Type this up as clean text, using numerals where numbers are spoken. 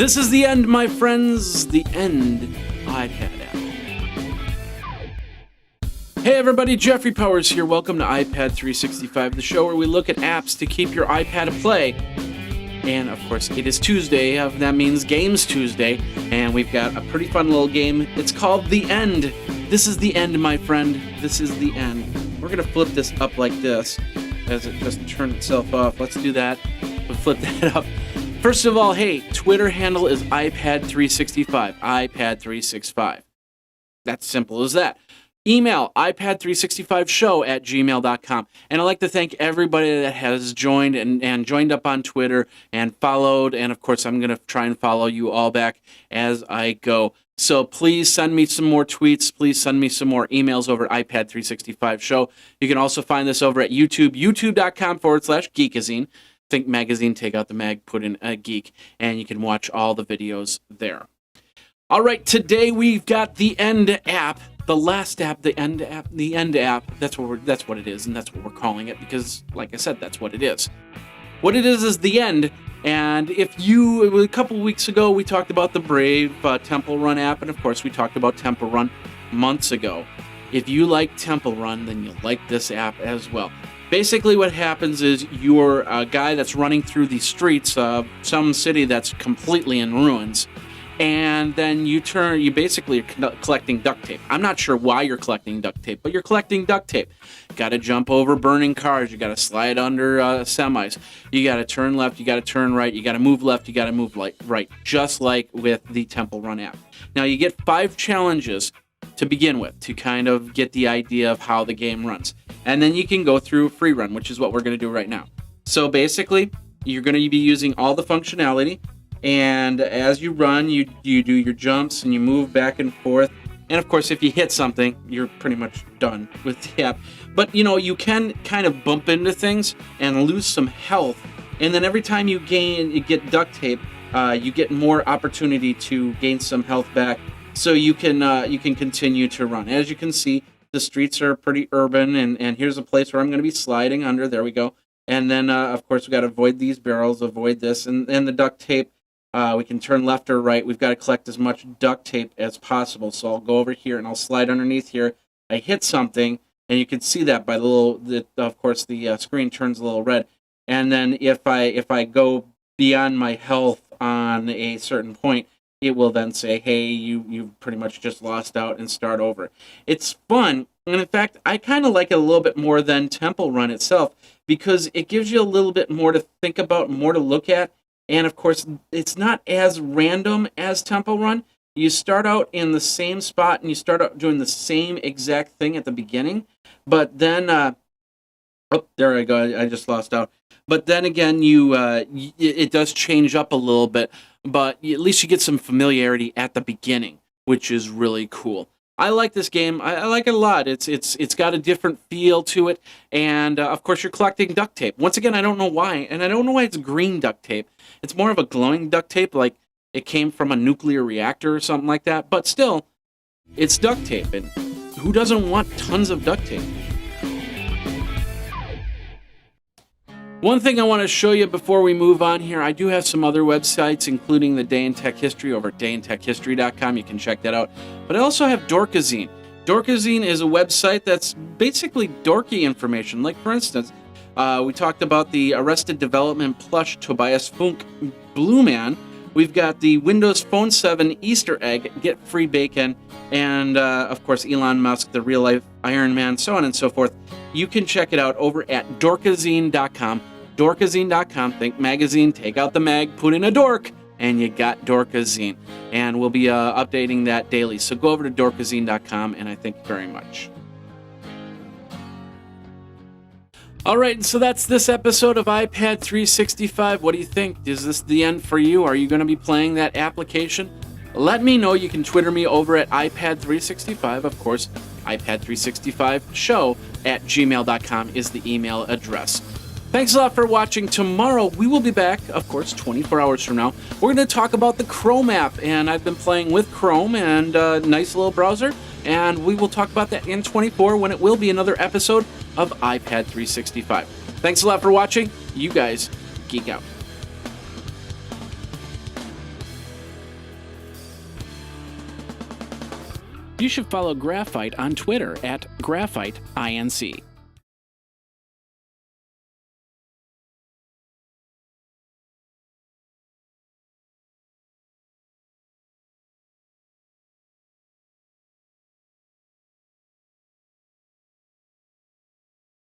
This is the end, my friends. The end iPad app. Hey everybody, Jeffrey Powers here. Welcome to iPad 365, the show where we look at apps to keep your iPad afloat. And of course, it is Tuesday. That means Games Tuesday. And we've got a pretty fun little game. It's called The End. This is the end, my friend. This is the end. We're going to flip this up like this as it just turned itself off. Let's do that. We'll flip that up. First of all, hey, Twitter handle is iPad365. iPad365. That's simple as that. Email iPad365show@gmail.com. And I'd like to thank everybody that has joined and joined up on Twitter and followed. And of course, I'm going to try and follow you all back as I go. So please send me some more tweets. Please send me some more emails over at iPad365show. You can also find this over at YouTube, youtube.com/Geekazine. Think magazine, take out the mag, put in a geek, and you can watch all the videos there. All right, today we've got the End app. The last app, the End app, the End app. That's what it is, and that's what we're calling it because, like I said, that's what it is. What it is the End. And a couple weeks ago, we talked about the Brave Temple Run app, and of course, we talked about Temple Run months ago. If you like Temple Run, then you'll like this app as well. Basically, what happens is you're a guy that's running through the streets of some city that's completely in ruins. And then you basically are collecting duct tape. I'm not sure why you're collecting duct tape, but you're collecting duct tape. Got to jump over burning cars. You got to slide under semis. You got to turn left. You got to turn right. You got to move left. You got to move right. Just like with the Temple Run app. Now, you get 5 challenges to begin with to kind of get the idea of how the game runs. And then you can go through free run, which is what we're going to do right now. So basically, you're going to be using all the functionality. And as you run, you do your jumps and you move back and forth. And of course, if you hit something, you're pretty much done with the app. But you can kind of bump into things and lose some health. And then every time you get duct tape, you get more opportunity to gain some health back. So you can continue to run. As you can see, the streets are pretty urban. And here's a place where I'm going to be sliding under. There we go. And then, of course, we got to avoid these barrels, avoid this. And the duct tape. We can turn left or right. We've got to collect as much duct tape as possible. So I'll go over here and I'll slide underneath here. I hit something, and you can see that by of course, the screen turns a little red. And then if I go beyond my health on a certain point, it will then say, hey, you've pretty much just lost out and start over. It's fun. And in fact, I kind of like it a little bit more than Temple Run itself because it gives you a little bit more to think about, more to look at. And of course, it's not as random as Temple Run. You start out in the same spot and you start out doing the same exact thing at the beginning. But then, there I go. I just lost out. But then again, it does change up a little bit. But at least you get some familiarity at the beginning, which is really cool. I like this game. I like it a lot. It's got a different feel to it, and of course you're collecting duct tape. Once again, I don't know why, and I don't know why it's green duct tape. It's more of a glowing duct tape, like it came from a nuclear reactor or something like that. But still, it's duct tape, and who doesn't want tons of duct tape? One thing I want to show you before we move on here, I do have some other websites, including the Day in Tech History over at dayintechhistory.com. You can check that out. But I also have Dorkazine. Dorkazine is a website that's basically dorky information. Like, for instance, we talked about the Arrested Development plush Tobias Funk Blue Man. We've got the Windows Phone 7 Easter egg, get free bacon, and of course Elon Musk, the real life Iron Man, so on and so forth. You can check it out over at dorkazine.com. Dorkazine.com. Think magazine, take out the mag, put in a dork, and you got Dorkazine. And we'll be updating that daily. So go over to dorkazine.com, and I thank you very much. All right, so that's this episode of iPad 365. What do you think? Is this the end for you? Are you going to be playing that application? Let me know. You can Twitter me over at iPad365. Of course, iPad365show@gmail.com is the email address. Thanks a lot for watching. Tomorrow, we will be back, of course, 24 hours from now. We're going to talk about the Chrome app, and I've been playing with Chrome, and nice little browser, and we will talk about that in 24 when it will be another episode of iPad 365. Thanks a lot for watching. You guys geek out. You should follow Graphite on Twitter at GraphiteINC.